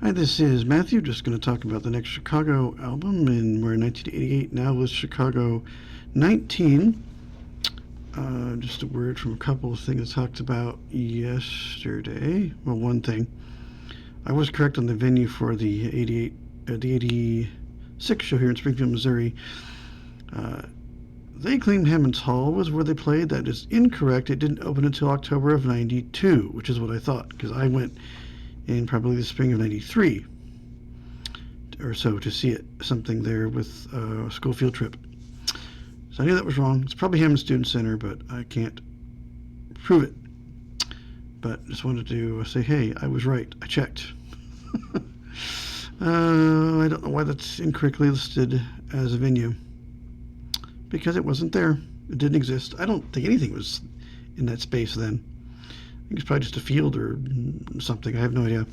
Hi, this is Matthew. Just going to talk about the next Chicago album, and we're in 1988 now with Chicago 19. Just a word from a couple of things I talked about yesterday. Well, one thing. I was correct on the venue for the 86 show here in Springfield, Missouri. They claimed Hammond's Hall was where they played. That is incorrect. It didn't open until October of 92, which is what I thought, because I went in probably the spring of 93 or so to see it, something there with a school field trip. So I knew that was wrong. It's probably Hammond Student Center, but I can't prove it. But just wanted to say, hey, I was right. I checked. I don't know why that's incorrectly listed as a venue, because it wasn't there. It didn't exist. I don't think anything was in that space then. I think it's probably just a field or something. I have no idea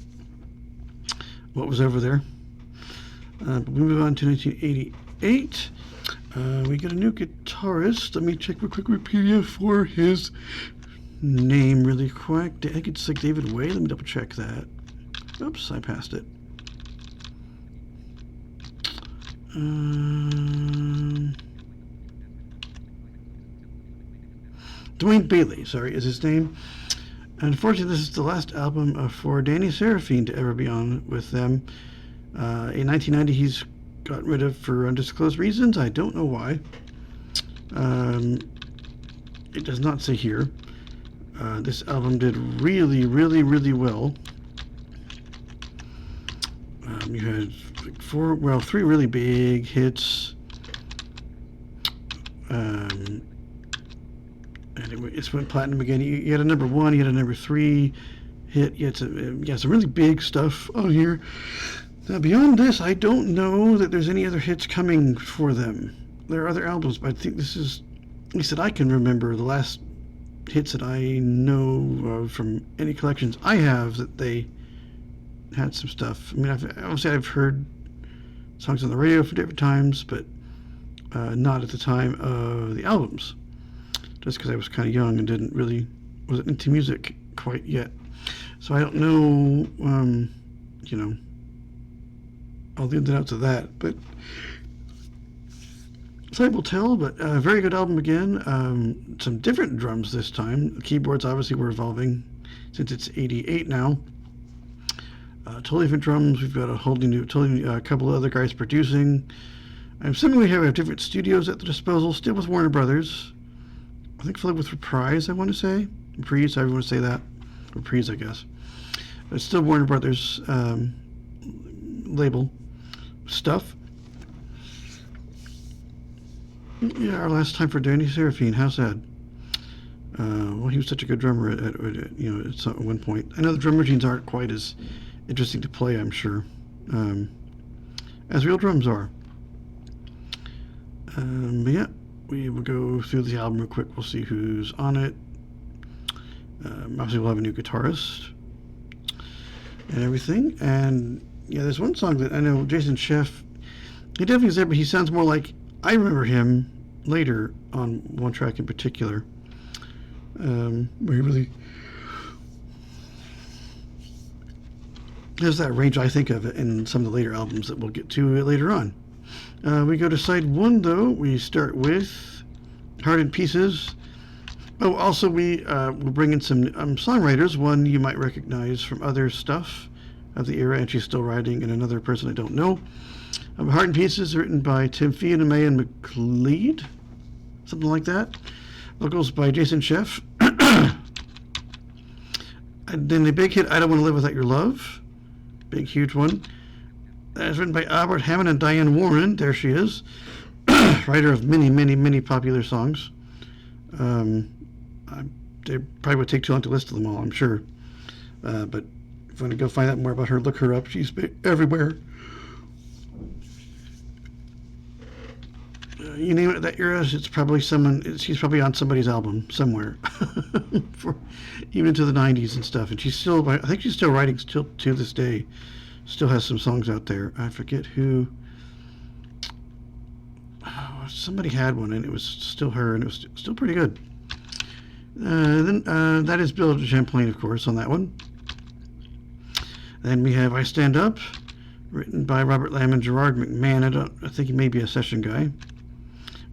what was over there. But we move on to 1988. We get a new guitarist. Let me check real quick Wikipedia for his name really quick. I think it's like David Way. Let me double check that. Oops, I passed it. Dwayne Bailey, sorry, is his name. Unfortunately, this is the last album for Danny Seraphine to ever be on with them. In 1990, he's got rid of for undisclosed reasons. I don't know why. It does not say here. This album did really, really, really well. You had three really big hits. And it went platinum again. You had a number 1, you had a number 3 hit. You had some really big stuff on here. Now, beyond this, I don't know that there's any other hits coming for them. There are other albums, but I think this is, at least that I can remember, the last hits that I know of from any collections I have that they had some stuff. I mean, obviously I've heard songs on the radio for different times, but not at the time of the albums, just because I was kind of young and wasn't into music quite yet. So I don't know, all the ins and outs of that, but time will tell. But a very good album again. Some different drums this time. The keyboards obviously were evolving since it's 88 now. Totally different drums. We've got a couple of other guys producing. I'm assuming we have different studios at the disposal, still with Warner Brothers. I think with Reprise, I want to say. Reprise, however you want to say that. Reprise, I guess. But it's still Warner Brothers label stuff. Yeah, our last time for Danny Seraphine. How sad. Well, he was such a good drummer at one point. I know the drum routines aren't quite as interesting to play, I'm sure, as real drums are. But yeah, we will go through the album real quick. We'll see who's on it. Obviously, we'll have a new guitarist and everything. And yeah, there's one song that I know Jason Scheff, he definitely is there, but he sounds more like I remember him later on one track in particular, where he really has that range I think of it in some of the later albums that we'll get to later on. We go to side 1 though. We start with Heart in Pieces. Oh, also we'll bring in some songwriters. One you might recognize from other stuff of the era, and she's still writing, and another person I don't know. Heart in Pieces, written by Tim Fee and Mayan McLeod, something like that. Vocals by Jason Scheff. And then the big hit, I Don't Want to Live Without Your Love. Big, huge one. That is written by Albert Hammond and Diane Warren. There she is. Writer of many, many, many popular songs. They probably would take too long to list them all, I'm sure. But if you want to go find out more about her, look her up. She's everywhere. You name it that era, it's probably she's probably on somebody's album somewhere. Even into the 90s and stuff. And I think she's still writing to this day. Still has some songs out there. I forget who. Somebody had one, and it was still her, and it was still pretty good. Then that is Bill Champlain, of course, on that one. Then we have I Stand Up, written by Robert Lamb and Gerard McMahon. I think he may be a session guy.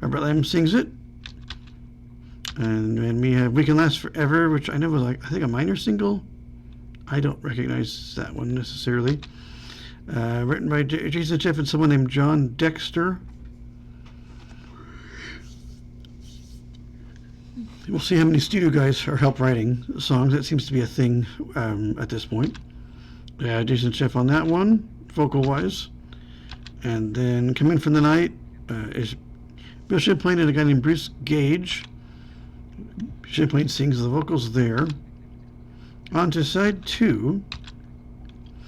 Robert Lamb sings it. And then we have We Can Last Forever, which I know was I think a minor single. I don't recognize that one necessarily. Written by Jason Jeff and someone named John Dexter. We'll see how many studio guys are help writing songs. That seems to be a thing at this point. Jason Jeff on that one, vocal-wise. And then Come In From the Night is Bill Champlain and a guy named Bruce Gage. Champlain sings the vocals there. On to side 2.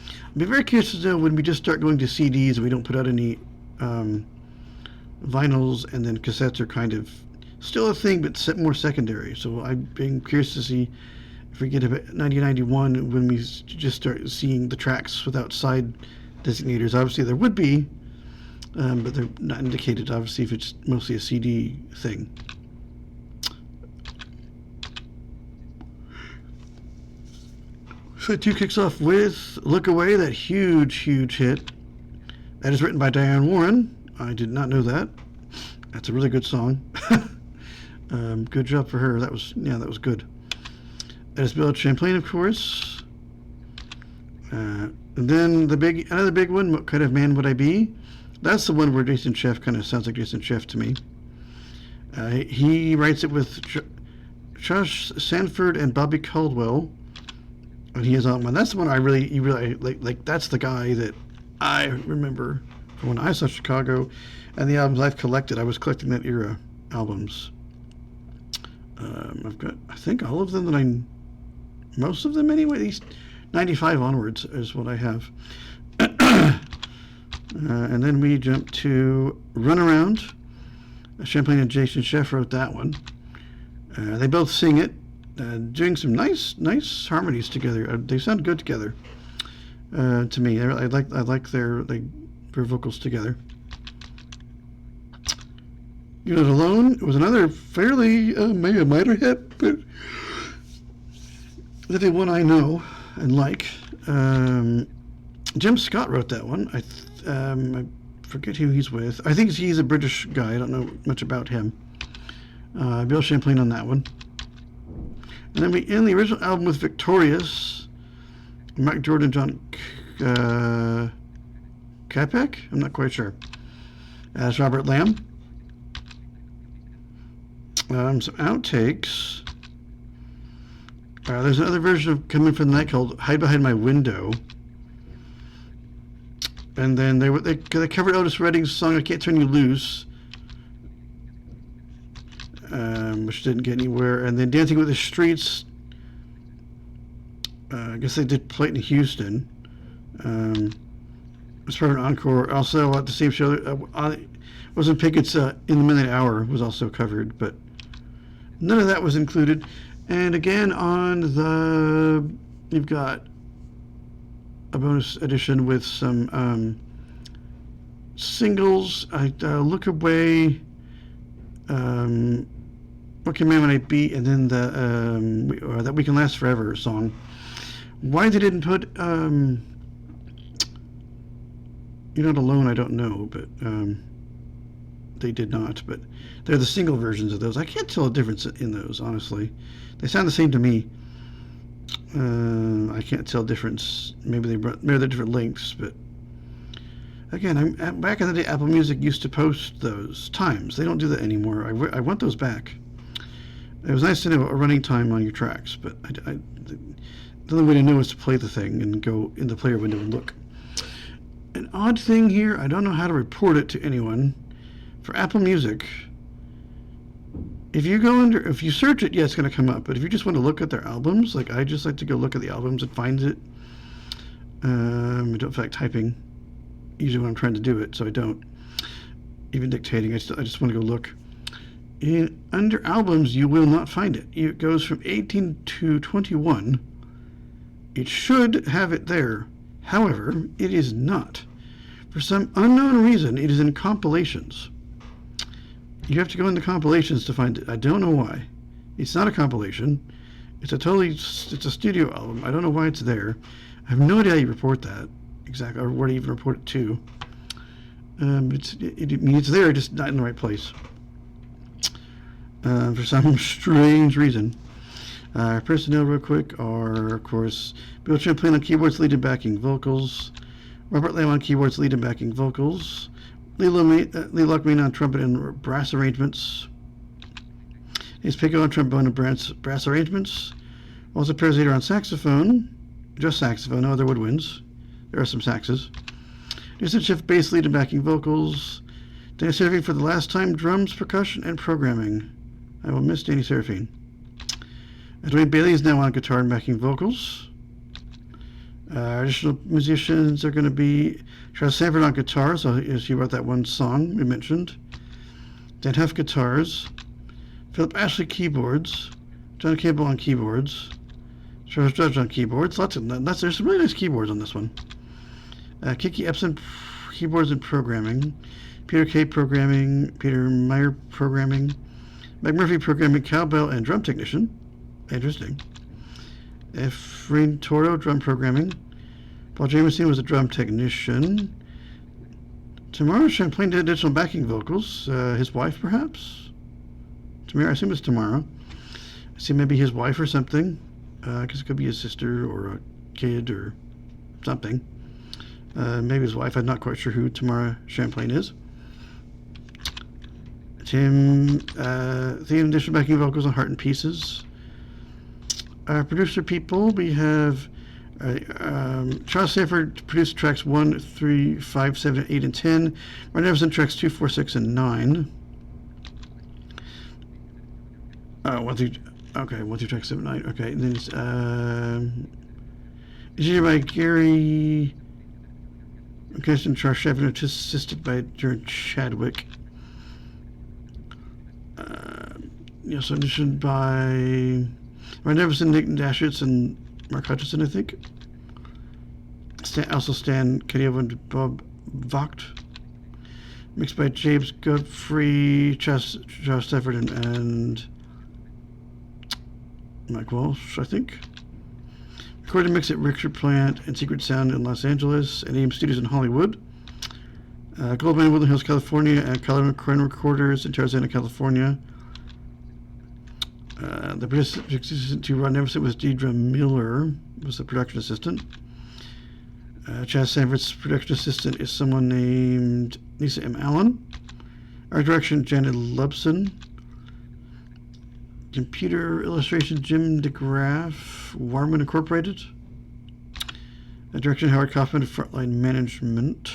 I'll be very curious to know when we just start going to CDs and we don't put out any vinyls, and then cassettes are kind of still a thing, but more secondary. So I've been curious to see if we get to 1991 when we just start seeing the tracks without side designators. Obviously there would be, but they're not indicated, obviously, if it's mostly a CD thing. Side 2 kicks off with Look Away, that huge hit. That is written by Diane Warren. I did not know that. That's a really good song. Good job for her. That was good. That is Bill Champlain, of course. And then another big one, What Kind of Man Would I Be? That's the one where Jason Scheff kind of sounds like Jason Scheff to me. He writes it with Josh Sanford and Bobby Caldwell. And he is on one. That's the one you really like. That's the guy that I remember from when I saw Chicago, and the albums I've collected. I was collecting that era albums. I've got, I think, all of them most of them anyway. At least 95 onwards is what I have. And then we jump to Run Around. Champlain and Jason Scheff wrote that one. They both sing it. Doing some nice harmonies together. They sound good together. To me, I like their vocals together. You're Not Alone. It was another fairly maybe a minor hit, but the one I know and like. Jim Scott wrote that one. I forget who he's with. I think he's a British guy. I don't know much about him. Bill Champlain on that one. And then we end the original album with Victorious. Mike Jordan, John Capek? I'm not quite sure. As Robert Lamb. Some outtakes. There's another version of Coming From the Night called Hide Behind My Window. And then they covered Otis Redding's song I Can't Turn You Loose. Which didn't get anywhere. And then Dancing with the Streets, I guess they did play it in Houston. As part of an encore. Also at the same show, wasn't Pickett's In the Midnight Hour was also covered, but none of that was included. And again you've got a bonus edition with some singles. Look Away, What Can Man Would I Be, and then That We Can Last Forever song. Why they didn't put You're Not Alone, I don't know, but they did not. But they're the single versions of those. I can't tell a difference in those, honestly. They sound the same to me. I can't tell a difference. Maybe they're different lengths, but again, back in the day, Apple Music used to post those times. They don't do that anymore. I want those back. It was nice to know a running time on your tracks, but the only way to know is to play the thing and go in the player window and look. An odd thing here, I don't know how to report it to anyone. For Apple Music, if you search it, yeah, it's going to come up. But if you just want to look at their albums, like I just like to go look at the albums and find it. I don't feel like typing usually when I'm trying to do it, so I don't. Even dictating, I just want to go look. Under albums, you will not find it. It goes from 18 to 21. It should have it there. However, it is not. For some unknown reason, it is in compilations. You have to go into compilations to find it. I don't know why. It's not a compilation. It's a studio album. I don't know why it's there. I have no idea how you report that exactly, or where to even report it to. It's there, just not in the right place. For some strange reason. Personnel, real quick, are, of course, Bill Champlain on keyboards, lead and backing vocals. Robert Lamb on keyboards, lead and backing vocals. Lee Lockman on trumpet and brass arrangements. Ace Pico on trombone and brass arrangements. Also Perzeder on saxophone. Just saxophone, no other woodwinds. There are some saxes. Jason Schiff, bass, lead and backing vocals. Danny Seraphine for the last time, drums, percussion, and programming. I will miss Danny Seraphine. Dwayne Bailey is now on guitar and backing vocals. Additional musicians are going to be Charles Sanford on guitar, so he wrote that one song we mentioned. Dan Huff guitars. Philip Ashley keyboards. John Campbell on keyboards. Charles Judge on keyboards. There's some really nice keyboards on this one. Kiki Epson keyboards and programming. Peter Kay programming. Peter Meyer programming. Mike Murphy programming, cowbell and drum technician. Interesting. Efrain Toro, drum programming. Paul Jameson was a drum technician. Tamara Champlain did additional backing vocals. His wife, perhaps? Tamara, I assume it's Tamara. I see maybe his wife or something. Because it could be his sister or a kid or something. Maybe his wife. I'm not quite sure who Tamara Champlain is. Tim, theme additional backing vocals on Heart and Pieces. Producer people, we have Charles Sanford produced tracks 1, 3, 5, 7, 8, and 10. Ryan Everson tracks 2, 4, 6, and 9. 1 through, okay, 1 through track 7, 9. Okay, and then it's engineered by Gary Kirsten, Charles Sanford, assisted by Jared Chadwick. So auditioned by Ryan Everson, Nick Dashitz, and Mark Hutchison, I think. Also Stan Kadiovo and Bob Vogt. Mixed by James Godfrey, Charles Stafford, and Mike Walsh, I think. Recorded mix at Richard Plant and Secret Sound in Los Angeles and AM Studios in Hollywood. Goldman in Woodland Hills, California, and Color Crown Recorders in Tarzana, California. The producer assistant to Ron Everson was Deidre Miller, was the production assistant. Chaz Sanford's production assistant is someone named Lisa M. Allen. Art direction, Janet Lubson. Computer illustration, Jim DeGraff, Warman Incorporated. Direction, Howard Kaufman of Frontline Management.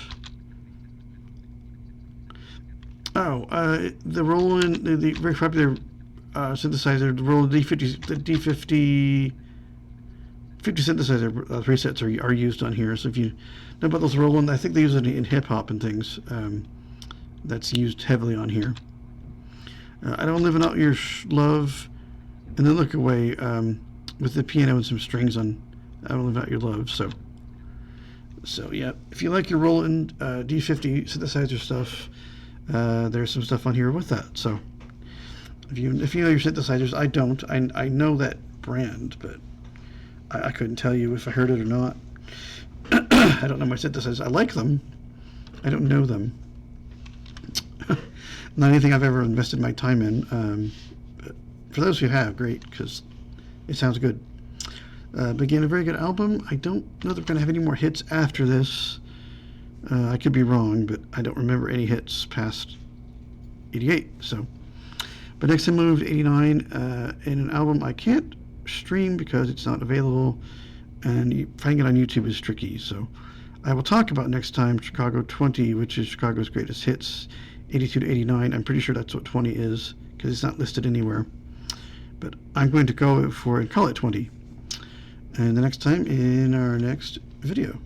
The Roland, the very popular synthesizer, the Roland D50, the D50 synthesizer presets are used on here. So if you know about those Roland, I think they use it in hip hop and things. That's used heavily on here. I Don't Live Without Your Love, and Then Look Away, with the piano and some strings on I Don't Live Without Your Love. So yeah, if you like your Roland D50 synthesizer stuff, there's some stuff on here with that. So if you know your synthesizers, I don't. I know that brand, but I couldn't tell you if I heard it or not. I don't know my synthesizers. I like them. I don't know them. Not anything I've ever invested my time in. But for those who have, great, because it sounds good. But again, a very good album. I don't know they're going to have any more hits after this. I could be wrong, but I don't remember any hits past 88. So, but next I moved 89 in an album I can't stream because it's not available, and finding it on YouTube is tricky. So, I will talk about next time Chicago 20, which is Chicago's greatest hits, 82 to 89. I'm pretty sure that's what 20 is because it's not listed anywhere. But I'm going to go for and call it 20. And the next time in our next video.